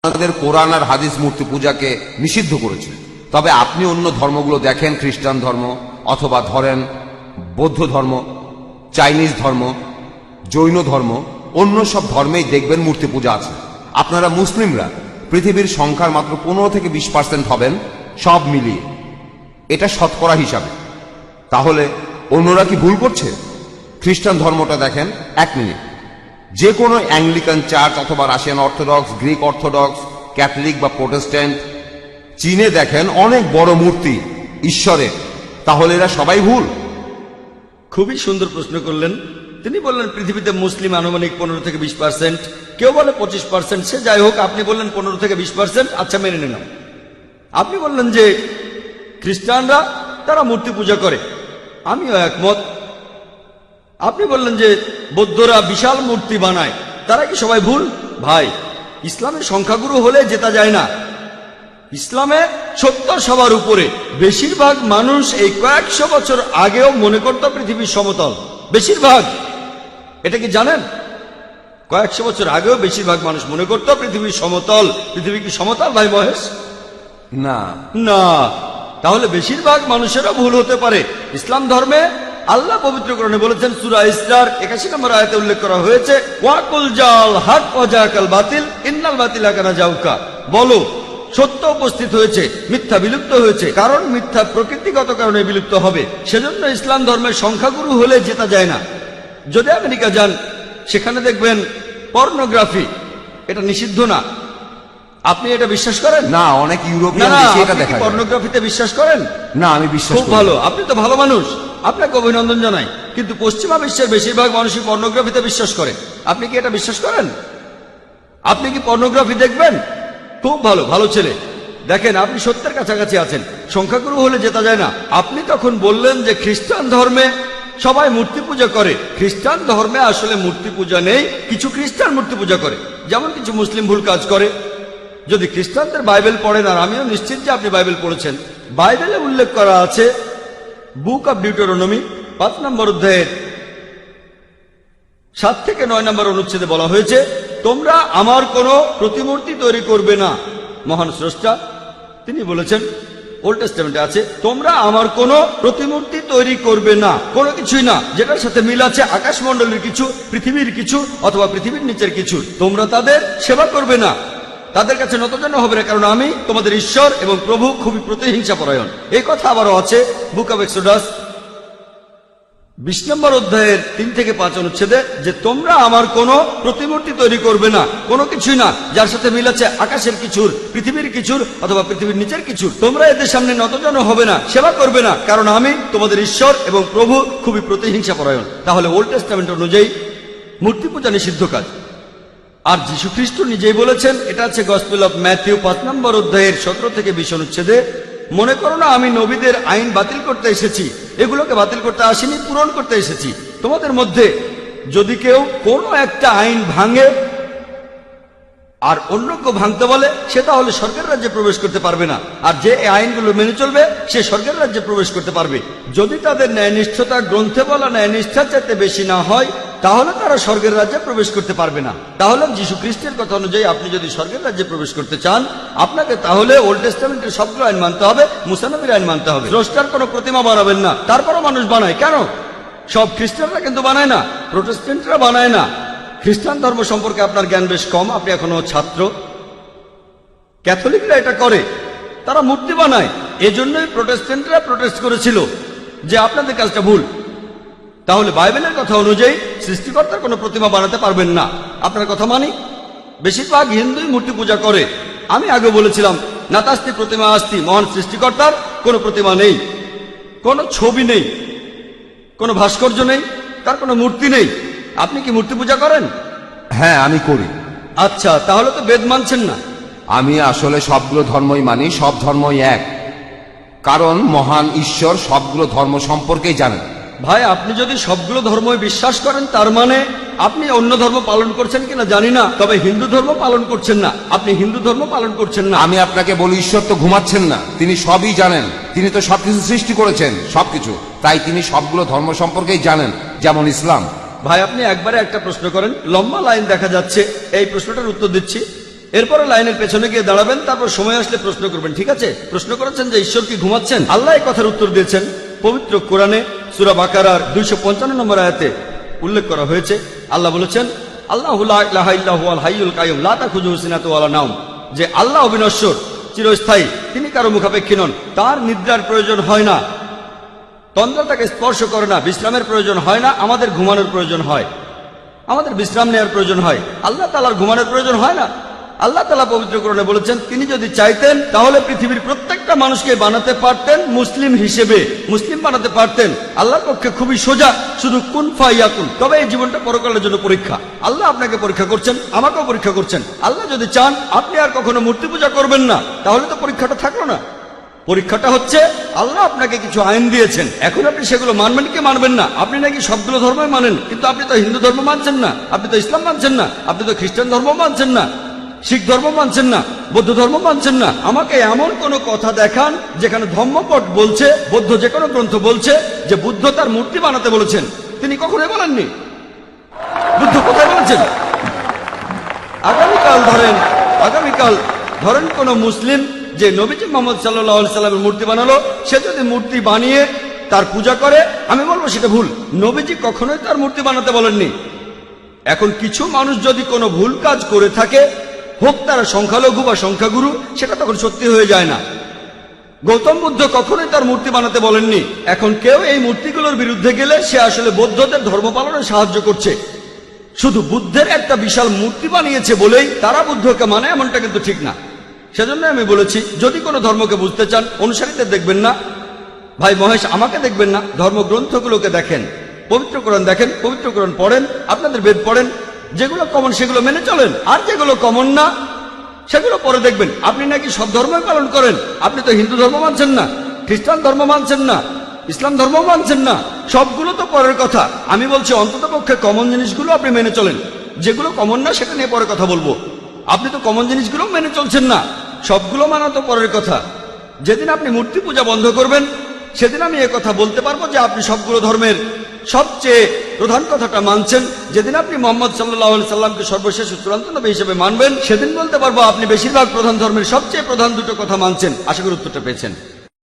আমাদের কোরআন আর হাদিস মূর্তি পূজাকে নিষিদ্ধ করেছে। তবে আপনি অন্য ধর্মগুলো দেখেন, খ্রিস্টান ধর্ম অথবা ধরেন বৌদ্ধ ধর্ম, চাইনিজ ধর্ম, জৈন ধর্ম, অন্য সব ধর্মেই দেখবেন মূর্তি পূজা আছে। আপনারা মুসলিমরা পৃথিবীর সংখ্যার মাত্র 15 থেকে 20% হবেন সব মিলিয়ে, এটা শতকরা হিসাবে। তাহলে অন্যরা কি ভুল করছে? খ্রিস্টান ধর্মটা দেখেন, 1 মিনিট, যে কোনো অ্যাংলিকান চার্চ অথবা Russian orthodox, Greek orthodox, Catholic বা প্রোটেস্ট্যান্ট, চীনে দেখেন অনেক বড় মূর্তি ঈশ্বরের। তাহলে এরা সবাই ভুল? খুবই সুন্দর প্রশ্ন করলেন। তিনি বললেন পৃথিবীতে মুসলিম আনুমানিক 15 থেকে 20%, কেউ বলে 25%, সে যাই হোক, আপনি বললেন 15 থেকে 20%, আচ্ছা মেনে নিলাম। আপনি বললেন যে খ্রিস্টানরা তারা মূর্তি পূজা করে, আমিও একমত। আপনি বললেন যে বৌদ্ধরা বিশাল মূর্তি বানায়, তারা কি সবাই ভুল? ভাই, ইসলামের সংখ্যাগুরু হলে জেতা যায় না। ইসলামে সত্য সবার উপরে। বেশিরভাগ মানুষ এই কয়েকশো বছর আগেও মনে করত পৃথিবীর সমতল। বেশিরভাগ, এটা কি জানেন? কয়েকশো বছর আগেও বেশিরভাগ মানুষ মনে করত পৃথিবীর সমতল। পৃথিবী কি সমতল ভাই মহেশ? না না। তাহলে বেশিরভাগ মানুষেরও ভুল হতে পারে। ইসলাম ধর্মে আল্লাহ পবিত্র কোরআনে বলেছেন, সূরা ইসরার 81 নম্বর আয়াতে উল্লেখ করা হয়েছে, ওয়াকুল জাল হক ওয়া জাকাল বাতিল ইন্নাল বাতিলা কানা জাউকা। বলো, সত্য উপস্থিত হয়েছে, মিথ্যা বিলুপ্ত হয়েছে, কারণ মিথ্যা প্রকৃতিগত কারণে বিলুপ্ত হবে। সেজন্য ইসলাম ধর্মের সংখ্যাগুরু হলে জেতা যায় না। যদি আমেরিকা যান, সেখানে দেখবেন পর্নোগ্রাফি, এটা নিষিদ্ধ না। আপনি এটা বিশ্বাস করেন? না, অনেক ইউরোপিয়ান দেশে এটা দেখা যায়। পর্নোগ্রাফিতে বিশ্বাস করেন? না, আমি বিশ্বাস করি। খুব ভালো, আপনি তো ভালো মানুষ, আপনাকে অভিনন্দন জানাই। কিন্তু পশ্চিমা বিশ্বের বেশিরভাগ মানুষই পর্নোগ্রাফিতে বিশ্বাস করে। আপনি কি এটা বিশ্বাস করেন? আপনি কি পর্নোগ্রাফি দেখবেন? খুব ভালো, ভালো ছেলে। দেখেন, আপনি সত্যের কাছাকাছি আছেন। সংখ্যাগুরু হলে জেতা যায় না। আপনি তখন বললেন যে খ্রিস্টান ধর্মে সবাই মূর্তি পূজা করে। খ্রিস্টান ধর্মে আসলে মূর্তি পূজা নেই, কিছু খ্রিস্টান মূর্তি পূজা করে, যেমন কিছু মুসলিম ভুল কাজ করে। যদি খ্রিস্টানদের বাইবেল পড়েন, আর আমিও নিশ্চিত যে আপনি বাইবেল পড়েছেন, বাইবেলে উল্লেখ করা আছে, বুক অব ডিউটেরোনমি 5 নম্বর অধ্যায়ের 7 থেকে 9 নম্বর অনুচ্ছেদে বলা হয়েছে, তোমরা আমার কোনো প্রতিমূর্তি তৈরি করবে না। মহান স্রষ্টা তিনি বলেছেন, ওল্ড টেস্টামেন্টে আছে, তোমরা আমার কোনো প্রতিমূর্তি তৈরি করবে না, কোনো কিছুই না যেটার সাথে মিল আছে আকাশমণ্ডলের কিছু, পৃথিবীর কিছু, অথবা পৃথিবীর নিচের কিছু। তোমরা তাদের সেবা করবে না, তাদের কাছে নতজান হবে না, কারণ আমি তোমাদের ঈশ্বর এবং প্রভু, খুবই প্রতিহিংসা পরায়ণ। এই কথা আবারও আছে বুক অব এক্সোডাস 20 নম্বর অধ্যায়ের 3 থেকে 5 অনুচ্ছেদে, যে তোমরা আমার কোনো প্রতিমূর্তি তৈরি করবে না, কোনো কিছুই না যার সাথে মিল আছে আকাশের কিছুর, পৃথিবীর কিছুর, অথবা পৃথিবীর নিচের কিছুর। তোমরা এদের সামনে নতজান হবে না, সেবা করবে না, কারণ আমি তোমাদের ঈশ্বর এবং প্রভু, খুবই প্রতিহিংসা পরায়ণ। তাহলে ওল্ড টেস্টামেন্ট অনুযায়ী মূর্তি পূজা নিষিদ্ধ কাজ। আর যীশু খ্রিস্ট নিজেই বলেছেন, এটা আছে গসপেল অফ ম্যাথিউ 5 নম্বর অধ্যায়ের 17 থেকে 20 অনুচ্ছেদে, মনে করো না আমি নবীদের আইন বাতিল করতে এসেছি, এগুলোকে বাতিল করতে আসিনি, পূরণ করতে এসেছি। তোমাদের মধ্যে যদি কেউ কোনো একটা আইন ভাঙে আর অন্য কেউ ভাঙতে বলে, সে তাহলে স্বর্গের রাজ্যে প্রবেশ করতে পারবে না। আর যে এই আইনগুলো মেনে চলবে, সে স্বর্গের রাজ্যে প্রবেশ করতে পারবে। যদি তাদের ন্যায়নিষ্ঠতা গ্রন্থে বলা ন্যায়নিষ্ঠার চাইতে বেশি না হয়, তাহলে তারা স্বর্গের রাজ্যে প্রবেশ করতে পারবে না। তাহলে যীশু খ্রিস্টের কথা অনুযায়ী আপনি যদি স্বর্গের রাজ্যে প্রবেশ করতে চান, আপনাকে তাহলে ওল্ড টেস্টামেন্টের সবগুলো আইন মানতে হবে, মুসা নবীর আইন মানতে হবে। স্রষ্টার কোনো প্রতিমা বানাবেন না। তারপরও মানুষ বানায়, কেন? সব খ্রিস্টানরা কিন্তু বানায় না, প্রোটেস্ট্যান্টরা বানায় না। খ্রিস্টান ধর্ম সম্পর্কে আপনার জ্ঞান বেশ কম, আপনি এখনো ছাত্র। ক্যাথলিকরা এটা করে, তারা মূর্তি বানায়। এজন্যই প্রোটেস্ট্যান্টরা প্রোটেস্ট করেছিল যে আপনাদের কাজটা ভুল। তাহলে বাইবেলের কথা অনুযায়ী সৃষ্টিকর্তার কোনো প্রতিমা বানাতে পারবেন না। আপনার কথা মানি? বেশিরভাগ হিন্দুই মূর্তি পূজা করে। আমি আগে বলেছিলাম, নাতাস্তি প্রতিমা আস্তি, মহান সৃষ্টিকর্তার কোনো প্রতিমা নেই, কোনো ছবি নেই, কোনো ভাস্কর্য নেই, তার কোনো মূর্তি নেই। আপনি কি মূর্তি পূজা করেন? হ্যাঁ, আমি করি। আচ্ছা, তাহলে তো বেদ মানছেন না। আমি আসলে সবগুলো ধর্মই মানি, সব ধর্মই এক, কারণ মহান ঈশ্বর সবগুলো ধর্ম সম্পর্কেই জানেন। ভাই, আপনি যদি সবগুলো ধর্মই বিশ্বাস করেন, তার মানে আপনি অন্য ধর্ম পালন করছেন কিনা জানি না, তবে হিন্দু ধর্ম পালন করছেন না। আপনি হিন্দু ধর্ম পালন করছেন না। আমি আপনাকে বলি, ঈশ্বর তো ঘুমাচ্ছেন না, তিনি সবই জানেন। তিনি তো সবকিছু সৃষ্টি করেছেন, সবকিছু। তাই তিনি সবগুলো ধর্ম সম্পর্কেই জানেন, যেমন ইসলাম। ভাই, আপনি একবারে একটা প্রশ্ন করেন, লম্বা লাইন দেখা যাচ্ছে। এই প্রশ্নটার উত্তর দিচ্ছি। এরপরে লাইনের পেছনে গিয়ে দাঁড়াবেন, তারপর সময় আসলে প্রশ্ন করবেন। ঠিক আছে? প্রশ্ন করেছেন যে ঈশ্বর কি ঘুমাচ্ছেন? আল্লাহ এই কথার উত্তর দিয়েছেন পবিত্র কোরআনে সূরা বাকারার 255 নম্বর আয়াতে উল্লেখ করা হয়েছে। আল্লাহ বলেছেন, আল্লাহু লা ইলাহা ইল্লা হুয়াল হাইয়ুল কাইয়ুম লা তাখুযুহু সিনাতুন ওয়ালা নাওম, যে আল্লাহ অবিনশ্বর, চিরস্থায়ী, তিনি কারো মুখাপেক্ষী নন, তার নিদ্রার প্রয়োজন হয় না, তন্দ্রা তাকে স্পর্শ করে না, বিশ্রামের প্রয়োজন হয় না। আমাদের ঘুমানোর প্রয়োজন হয়, আমাদের বিশ্রাম নেওয়ার প্রয়োজন হয়, আল্লাহ তাআলার ঘুমানোর প্রয়োজন হয় না। আল্লাহ তাআলা পবিত্র কোরআনে বলেছেন, তিনি যদি চাইতেন তাহলে পৃথিবীর প্রত্যেকটা মানুষকে বানাতে পারতেন মুসলিম হিসেবে, মুসলিম বানাতে পারতেন। আল্লাহর পক্ষে খুবই সোজা, শুধু কুন ফায়াকুন। তবে এই জীবনটা পরকালের জন্য পরীক্ষা। আল্লাহ আপনাকে পরীক্ষা করছেন, আমাকেও পরীক্ষা করছেন। আল্লাহ যদি চান আপনি আর কখনো মূর্তি পূজা করবেন না, তাহলে তো পরীক্ষাটা থাকলো না। পরীক্ষাটা হচ্ছে আল্লাহ আপনাকে কিছু আইন দিয়েছেন, এখন আপনি সেগুলো মানবেন কি মানবেন না। আপনি নাকি সবগুলো ধর্মই মানেন, কিন্তু আপনি তো হিন্দু ধর্ম মানছেন না, আপনি তো ইসলাম মানছেন না, আপনি তো খ্রিস্টান ধর্ম মানছেন না, শিখ ধর্ম মানছেন না, বৌদ্ধ ধর্ম মানছেন না। আমাকে এমন কোন কথা দেখান যেখানে ধর্মপট বলছে, বৌদ্ধ যে কোনো গ্রন্থ বলছে যে বুদ্ধ তার মূর্তি বানাতে বলেছেন। তিনি কখনোই বলেননি। বুদ্ধ কোথায় বলেছেন? আগামীকাল ধরেন কোন মুসলিম যে নবীজি মুহাম্মদ সাল্লাল্লাহু আলাইহি সাল্লামের মূর্তি বানালো, সে যদি মূর্তি বানিয়ে তার পূজা করে, আমি বলবো সেটা ভুল। নবীজি কখনোই তার মূর্তি বানাতে বলেননি। এখন কিছু মানুষ যদি কোনো ভুল কাজ করে থাকে, হোক তারা সংখ্যালঘু বা সংখ্যাগুরু, সেটা তখন সত্যি হয়ে যায় না। গৌতম বুদ্ধ কখনোই তার মূর্তি বানাতে বলেননি। এখন কেউ এই মূর্তিগুলোর বিরুদ্ধে গেলে সে আসলে বৌদ্ধদের ধর্ম পালনে সাহায্য করছে। শুধু বুদ্ধের একটা বিশাল মূর্তি বানিয়েছে বলেই তারা বুদ্ধকে মানে, এমনটা কিন্তু ঠিক না। সেজন্য আমি বলেছি, যদি কোনো ধর্মকে বুঝতে চান, অনুসারীদের দেখবেন না, ভাই মহেশ আমাকে দেখবেন না, ধর্মগ্রন্থগুলোকে দেখেন, পবিত্র কোরআন দেখেন, পবিত্র কোরআন পড়েন, আপনাদের বেদ পড়েন, যেগুলো কমন সেগুলো মেনে চলেন, আর যেগুলো কমন না সেগুলো পরে দেখবেন। আপনি নাকি সব ধর্মই পালন করেন, আপনি তো হিন্দু ধর্ম মানছেন না, খ্রিস্টান ধর্ম মানছেন না, ইসলাম ধর্ম মানছেন না, সবগুলো তো পরের কথা। আমি বলছি অন্তত পক্ষে কমন জিনিসগুলো আপনি মেনে চলেন, যেগুলো কমন না সেটা নিয়ে পরে কথা বলবো। আপনি তো কমন জিনিসগুলো মেনে চলছেন না, সবগুলো মানা তো পরের কথা। যেদিন আপনি মূর্তি পূজা বন্ধ করবেন, সেদিন আমি কথা বলতে পারবো যে আপনি সবগুলো ধর্মের সবচেয়ে প্রধান কথাটা মানছেন। যেদিন আপনি মুহাম্মদ সাল্লাল্লাহু আলাইহি সাল্লামকে সর্বশেষ ও চূড়ান্ত নবী হিসেবে মানবেন, সেদিন বলতে পারবো আপনি বেশিরভাগ প্রধান ধর্মের সবচেয়ে প্রধান দুটো কথা মানছেন। আশা করি উত্তরটা পেয়েছেন।